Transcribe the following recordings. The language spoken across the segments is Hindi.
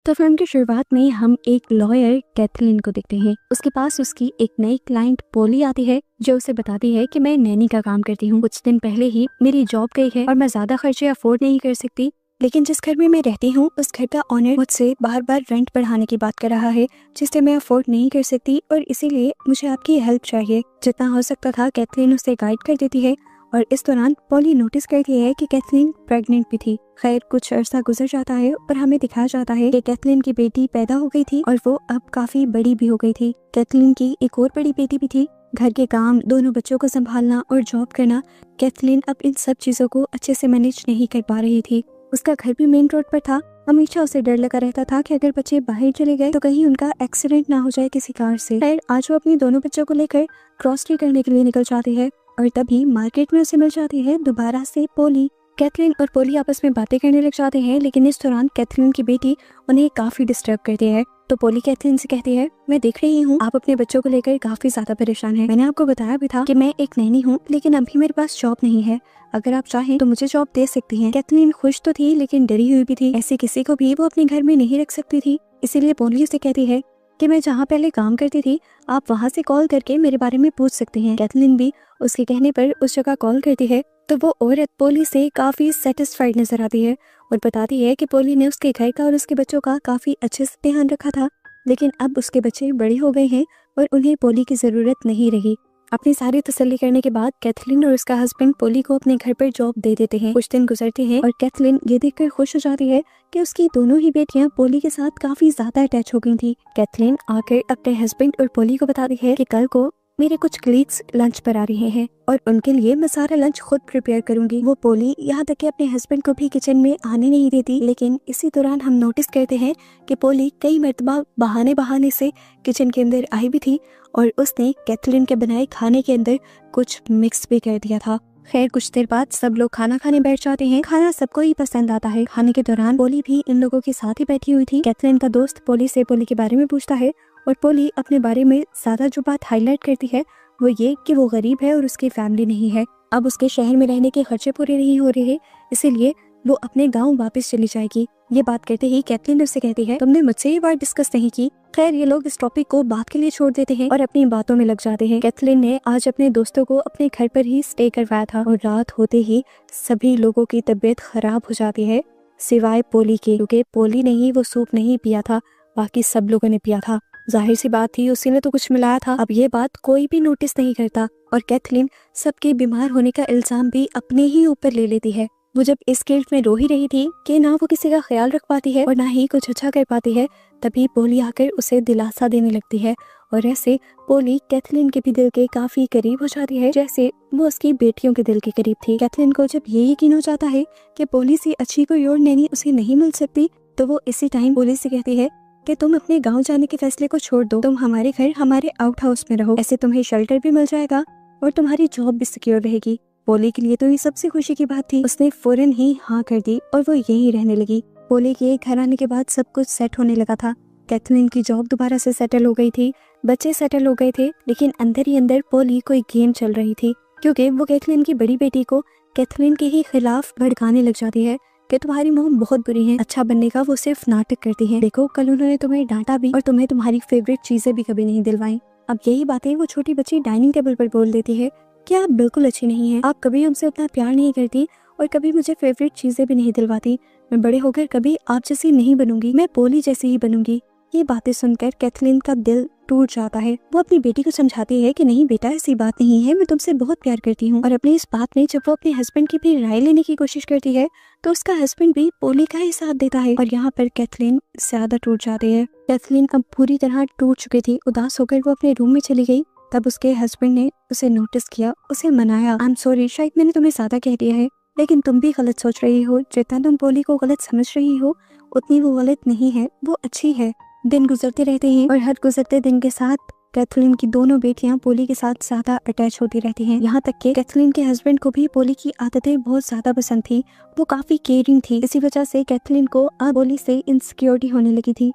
तो फिल्म की शुरुआत में हम एक लॉयर कैथलीन को देखते हैं। उसके पास उसकी एक नई क्लाइंट पोली आती है जो उसे बताती है कि मैं नैनी का काम करती हूँ। कुछ दिन पहले ही मेरी जॉब गई है और मैं ज्यादा खर्चे अफोर्ड नहीं कर सकती, लेकिन जिस घर में मैं रहती हूँ उस घर का ऑनर मुझसे बार बार रेंट बढ़ाने की बात कर रहा है जिससे मैं अफोर्ड नहीं कर सकती और इसीलिए मुझे आपकी हेल्प चाहिए। जितना हो सकता था कैथलीन उसे गाइड कर देती है और इस दौरान पॉली नोटिस करती है कि कैथलीन प्रेग्नेंट भी थी। खैर कुछ अरसा गुजर जाता है और हमें दिखाया जाता है कि कैथलीन की बेटी पैदा हो गई थी और वो अब काफी बड़ी भी हो गई थी। कैथलीन की एक और बड़ी बेटी भी थी। घर के काम, दोनों बच्चों को संभालना और जॉब करना, कैथलीन अब इन सब चीजों को अच्छे से मैनेज नहीं कर पा रही थी। उसका घर भी मेन रोड पर था। हमेशा उसे डर लगा रहता था कि अगर बच्चे बाहर चले गए तो कहीं उनका एक्सीडेंट ना हो जाए किसी कार से। खैर आज वो अपनी दोनों बच्चों को लेकर क्रॉस करने के लिए निकल जाती है और तभी मार्केट में उसे मिल जाती है दोबारा से पोली। कैथलीन और पोली आपस में बातें करने लग जाते हैं, लेकिन इस दौरान कैथलीन की बेटी उन्हें काफी डिस्टर्ब करती है। तो पोली कैथलीन से कहती है, मैं देख रही हूँ आप अपने बच्चों को लेकर काफी ज्यादा परेशान हैं। मैंने आपको बताया भी था कि मैं एक नैनी हूँ, लेकिन अभी मेरे पास जॉब नहीं है। अगर आप चाहें तो मुझे जॉब दे सकती हैं। कैथलीन खुश तो थी लेकिन डरी हुई भी थी। ऐसे किसी को भी वो अपने घर में नहीं रख सकती थी। इसीलिए पोली उसे कहती है कि मैं जहाँ पहले काम करती थी आप वहाँ से कॉल करके मेरे बारे में पूछ सकते हैं। कैथलीन भी उसके कहने पर उस जगह कॉल करती है तो वो औरत पोली से काफी सेटिस्फाइड नजर आती है और बताती है कि पोली ने उसके घर का और उसके बच्चों का काफी अच्छे से ध्यान रखा था, लेकिन अब उसके बच्चे बड़े हो गए हैं और उन्हें पोली की जरूरत नहीं रही। अपनी सारी तसल्ली करने के बाद कैथलीन और उसका हस्बैंड पोली को अपने घर पर जॉब दे देते हैं। कुछ दिन गुजरते हैं और कैथलीन ये देखकर खुश हो जाती है कि उसकी दोनों ही बेटियां पोली के साथ काफी ज्यादा अटैच हो गई थी। कैथलीन आकर अपने हस्बैंड और पोली को बताती है कि कल को मेरे कुछ कलीग्स लंच पर आ रहे हैं और उनके लिए मैं सारा लंच खुद प्रिपेयर करूंगी। वो पोली यहाँ तक कि अपने हस्बैंड को भी किचन में आने नहीं देती, लेकिन इसी दौरान हम नोटिस करते हैं कि पोली कई मर्तबा बहाने से किचन के अंदर आई भी थी और उसने कैथलीन के बनाए खाने के अंदर कुछ मिक्स भी कर दिया था। खैर कुछ देर बाद सब लोग खाना खाने बैठ जाते हैं। खाना सबको ही पसंद आता है। खाने के दौरान पोली भी इन लोगों के साथ ही बैठी हुई थी। कैथलीन का दोस्त पोली से पोली के बारे में पूछता है और पोली अपने बारे में ज्यादा जो बात हाईलाइट करती है वो ये कि वो गरीब है और उसकी फैमिली नहीं है। अब उसके शहर में रहने के खर्चे पूरे नहीं हो रहे, इसीलिए वो अपने गांव वापस चली जाएगी। ये बात कहते ही कैथलीन उससे कहती है, तुमने मुझसे ये बात डिस्कस नहीं की। खैर ये लोग इस टॉपिक को बात के लिए छोड़ देते हैं और अपनी बातों में लग जाते हैं। कैथलीन ने आज अपने दोस्तों को अपने घर पर ही स्टे करवाया था और रात होते ही सभी लोगों की तबीयत खराब हो जाती है सिवाय पोली के, क्योंकि पोली ने ही वो सूप नहीं पिया था, बाकी सब लोगों ने पिया था। जाहिर सी बात थी उसी ने तो कुछ मिलाया था। अब ये बात कोई भी नोटिस नहीं करता और कैथलीन सबके बीमार होने का इल्जाम भी अपने ही ऊपर ले लेती है। वो जब इस गिल्ट में रो ही रही थी कि ना वो किसी का ख्याल रख पाती है और ना ही कुछ अच्छा कर पाती है, तभी पोली आकर उसे दिलासा देने लगती है और ऐसे पोली कैथलीन के भी दिल के काफी करीब हो जाती है जैसे वो उसकी बेटियों के दिल के करीब थी। कैथलीन को जब ये यकीन हो जाता है कि पोली से अच्छी कोई और नैनी उसे नहीं मिल सकती, तो वो इसी टाइम पोली से कहती है कि तुम अपने गांव जाने के फैसले को छोड़ दो, तुम हमारे घर हमारे आउट हाउस में रहो, ऐसे तुम्हें शेल्टर भी मिल जाएगा और तुम्हारी जॉब भी सिक्योर रहेगी। पोली के लिए तो ये सबसे खुशी की बात थी। उसने फौरन ही हाँ कर दी और वो यहीं रहने लगी। पोली के घर आने के बाद सब कुछ सेट होने लगा था। कैथलीन की जॉब दोबारा से सेटल हो गई थी, बच्चे सेटल हो गए थे, लेकिन अंदर ही अंदर पोली कोई गेम चल रही थी, क्योंकि वो कैथलीन की बड़ी बेटी को कैथलीन के ही खिलाफ भड़काने लग जाती है कि तुम्हारी मोम बहुत बुरी है, अच्छा बनने का वो सिर्फ नाटक करती है। देखो कल उन्होंने तुम्हें डांटा भी और तुम्हें तुम्हारी फेवरेट चीजें भी कभी नहीं दिलवाई। अब यही बातें वो छोटी बच्ची डाइनिंग टेबल पर बोल देती है कि आप बिल्कुल अच्छी नहीं है, आप कभी हमसे उतना प्यार नहीं करती और कभी मुझे फेवरेट चीजें भी नहीं दिलवाती। मैं बड़े होकर कभी आप जैसी नहीं बनूंगी, मैं पोली जैसी ही बनूंगी। ये बातें सुनकर कैथलीन का दिल टूट जाता है। वो अपनी बेटी को समझाती है कि नहीं बेटा ऐसी बात नहीं है, मैं तुमसे बहुत प्यार करती हूँ। और अपनी इस बात में जब वो अपने हस्बैंड की भी राय लेने की कोशिश करती है तो उसका हस्बैंड भी पोली का ही साथ देता है और यहाँ पर कैथलीन ज्यादा टूट जाती है। कैथलीन अब पूरी तरह टूट चुकी थी। उदास होकर वो अपने रूम में चली गई। तब उसके हस्बैंड ने उसे नोटिस किया, उसे मनाया। आई एम सॉरी, शायद मैंने तुम्हें ज्यादा कह दिया है, लेकिन तुम भी गलत सोच रही हो। जितना तुम पोली को गलत समझ रही हो उतनी वो गलत नहीं है, वो अच्छी है। दिन गुजरते रहते हैं और हर गुजरते दिन के साथ कैथलीन की दोनों बेटियां पोली के साथ ज्यादा अटैच होती रहती हैं। यहाँ तक कि कैथलीन के हस्बैंड को भी पोली की आदतें बहुत ज्यादा पसंद थी। वो काफी केयरिंग थी। इसी वजह से कैथलीन को अब पोली से इनसिक्योरिटी होने लगी थी।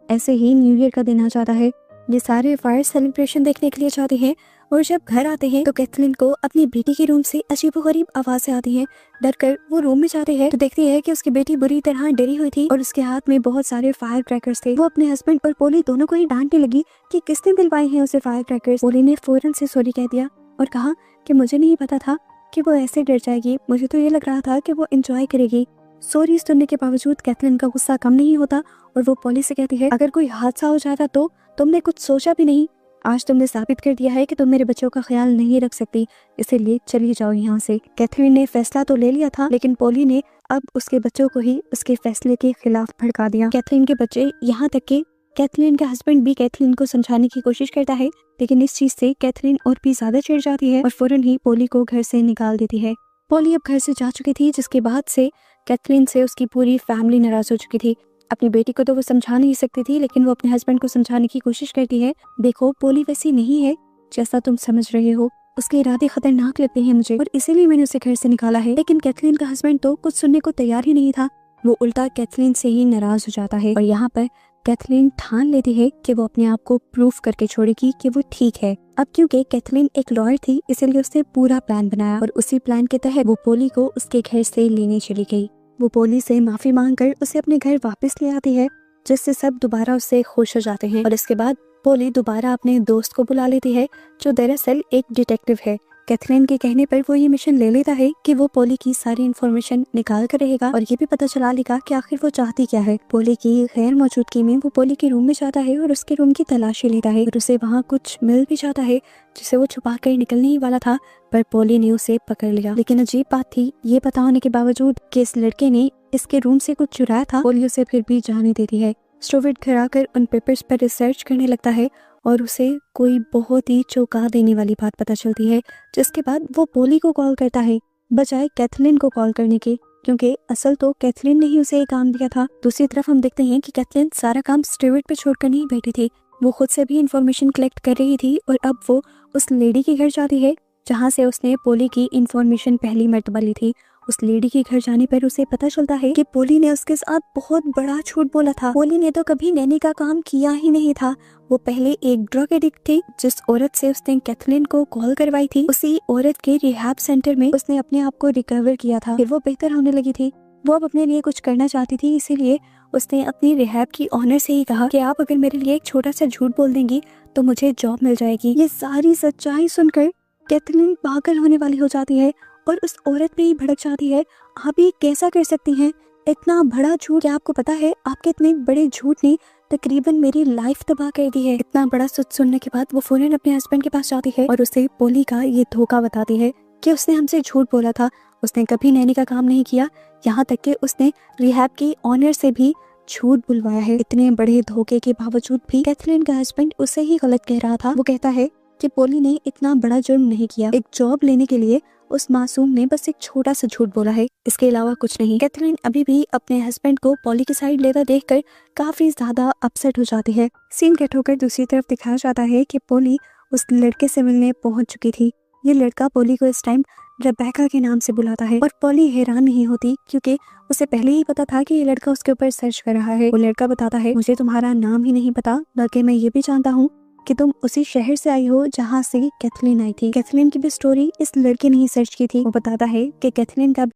ऐसे ही न्यू ईयर का दिन आ जाता है। ये सारे फायर सेलिब्रेशन देखने के लिए जाते हैं और जब घर आते हैं तो कैथरीन को अपनी बेटी के रूम से अजीबोगरीब आवाजें आती हैं। डर कर वो रूम में जाते हैं तो देखती है कि उसकी बेटी बुरी तरह डरी हुई थी और उसके हाथ में बहुत सारे फायर क्रैकर्स थे। वो अपने हस्बैंड और पोली दोनों को ही डांटने लगी कि किसने दिलवाए हैं उसे फायर क्रैकर्स। पोली ने फौरन से सॉरी कह दिया और कहा कि मुझे नहीं पता था कि वो ऐसे डर जाएगी, मुझे तो ये लग रहा था कि वो एंजॉय करेगी। सॉरी सुनने के बावजूद कैथरीन का गुस्सा कम नहीं होता और वो पोली से कहती है, अगर कोई हादसा हो जाता तो तुमने कुछ सोचा भी नहीं। आज तुमने साबित कर दिया है कि तुम मेरे बच्चों का ख्याल नहीं रख सकती, इसीलिए चली जाओ यहाँ से। कैथरीन ने फैसला तो ले लिया था, लेकिन पोली ने अब उसके बच्चों को ही उसके फैसले के खिलाफ भड़का दिया। कैथरीन के बच्चे, यहाँ तक कि कैथरीन का हस्बैंड भी कैथरीन को समझाने की कोशिश करता है, लेकिन इस चीज से कैथरीन और भी ज्यादा चिढ़ जाती है और फौरन ही पोली को घर से निकाल देती है। पोली अब घर से जा चुकी थी, जिसके बाद से कैथरीन से उसकी पूरी फैमिली नाराज हो चुकी थी। अपनी बेटी को तो वो समझा नहीं सकती थी, लेकिन वो अपने हस्बैंड को समझाने की कोशिश करती है। देखो, पोली वैसी नहीं है जैसा तुम समझ रहे हो, उसके इरादे खतरनाक लगते हैं मुझे और इसीलिए मैंने उसे घर से निकाला है। लेकिन कैथरीन का हस्बैंड तो कुछ सुनने को तैयार ही नहीं था, वो उल्टा कैथरीन से ही नाराज हो जाता है और यहाँ पर कैथरीन ठान लेती है कि वो अपने आप को प्रूफ करके छोड़ेगी कि वो ठीक है। अब क्योंकि कैथरीन एक लॉयर थी, इसलिए उसने पूरा प्लान बनाया और उसी प्लान के तहत वो पोली को उसके घर से लेने चली गई। वो पोली से माफी मांगकर उसे अपने घर वापस ले आती है, जिससे सब दोबारा उससे खुश हो जाते हैं और इसके बाद पोली दोबारा अपने दोस्त को बुला लेती है, जो दरअसल एक डिटेक्टिव है। कैथरीन के कहने पर वो ये मिशन ले लेता है कि वो पोली की सारी इन्फॉर्मेशन निकाल कर रहेगा और ये भी पता चला लेगा कि आखिर वो चाहती क्या है। पोली की गैर मौजूदगी में वो पोली के रूम में जाता है और उसके रूम की तलाशी लेता है और उसे वहाँ कुछ मिल भी जाता है, जिसे वो छुपा कर निकलने ही वाला था, पर पोली ने उसे पकड़ लिया। लेकिन अजीब बात थी, ये पता होने के बावजूद कि इस लड़के ने इसके रूम से कुछ चुराया था, पोली उसे फिर भी जाने देती है। स्टोवेट घर आकर उन पेपर्स पर रिसर्च करने लगता है और उसे कोई बहुत ही चौंका देने वाली बात पता चलती है, जिसके बाद वो पोली को कॉल करता है बजाय कैथरीन को कॉल करने के, क्योंकि असल तो कैथरीन ने ही उसे ये काम दिया था। दूसरी तरफ हम देखते हैं कि कैथरीन सारा काम स्टुअर्ट पे छोड़कर नहीं बैठी थी, वो खुद से भी इंफॉर्मेशन कलेक्ट कर रही थी और अब वो उस लेडी के घर जाती है जहाँ से उसने पोली की इंफॉर्मेशन पहली मर्तबा ली थी। उस लेडी के घर जाने पर उसे पता चलता है कि पोली ने उसके साथ बहुत बड़ा झूठ बोला था। पोली ने तो कभी नैनी का काम किया ही नहीं था, वो पहले एक ड्रग एडिक्ट थी। जिस औरत से उसने कैथरीन को कॉल करवाई थी, उसी औरत के रिहैब सेंटर में उसने अपने आप को रिकवर किया था, फिर वो बेहतर होने लगी थी। वो अब अपने लिए कुछ करना चाहती थी, इसीलिए उसने अपनी रिहैब की ऑनर से ही कहा कि आप अगर मेरे लिए एक छोटा सा झूठ बोल देंगी तो मुझे जॉब मिल जाएगी। ये सारी सच्चाई सुनकर कैथरीन पागल होने वाली हो जाती है और उस औरत पे ही भड़क जाती है। आप ये कैसा कर सकती हैं, इतना बड़ा झूठ? क्या आपको पता है आपके इतने बड़े झूठ ने तकरीबन मेरी लाइफ तबाह कर दी है। इतना बड़ा सच सुनने के बाद वो फौरन अपने हस्बैंड के पास जाती है और उसे पोली का ये धोखा बताती है कि उसने हमसे झूठ बोला था, उसने कभी नैनी का काम नहीं किया, यहाँ तक कि उसने रिहैब की ऑनर से भी झूठ बुलवाया है। इतने बड़े धोखे के बावजूद भी कैथरीन का हस्बैंड उसे ही गलत कह रहा था। वो कहता है कि पोली ने इतना बड़ा जुर्म नहीं किया, एक जॉब लेने के लिए उस मासूम ने बस एक छोटा सा झूठ बोला है, इसके अलावा कुछ नहीं। कैथरीन अभी भी अपने हस्बैंड को पोली की साइड लेता देखकर काफी ज्यादा अपसेट हो जाती है। सीन कट होकर दूसरी तरफ दिखाया जाता है कि पोली उस लड़के से मिलने पहुंच चुकी थी। ये लड़का पोली को इस टाइम रेबेका के नाम से बुलाता है और पोली हैरान नहीं होती, क्योंकि उसे पहले ही पता था कि ये लड़का उसके ऊपर सर्च कर रहा है। वो लड़का बताता है, मुझे तुम्हारा नाम ही नहीं पता, बल्कि मैं ये भी जानता हूँ कि तुम उसी शहर से आई हो जहाँ से कैथरीन आई थी। कैथरीन की भी स्टोरी इस लड़के ने ही सर्च की थी। वो बताता है कि कैथरीन का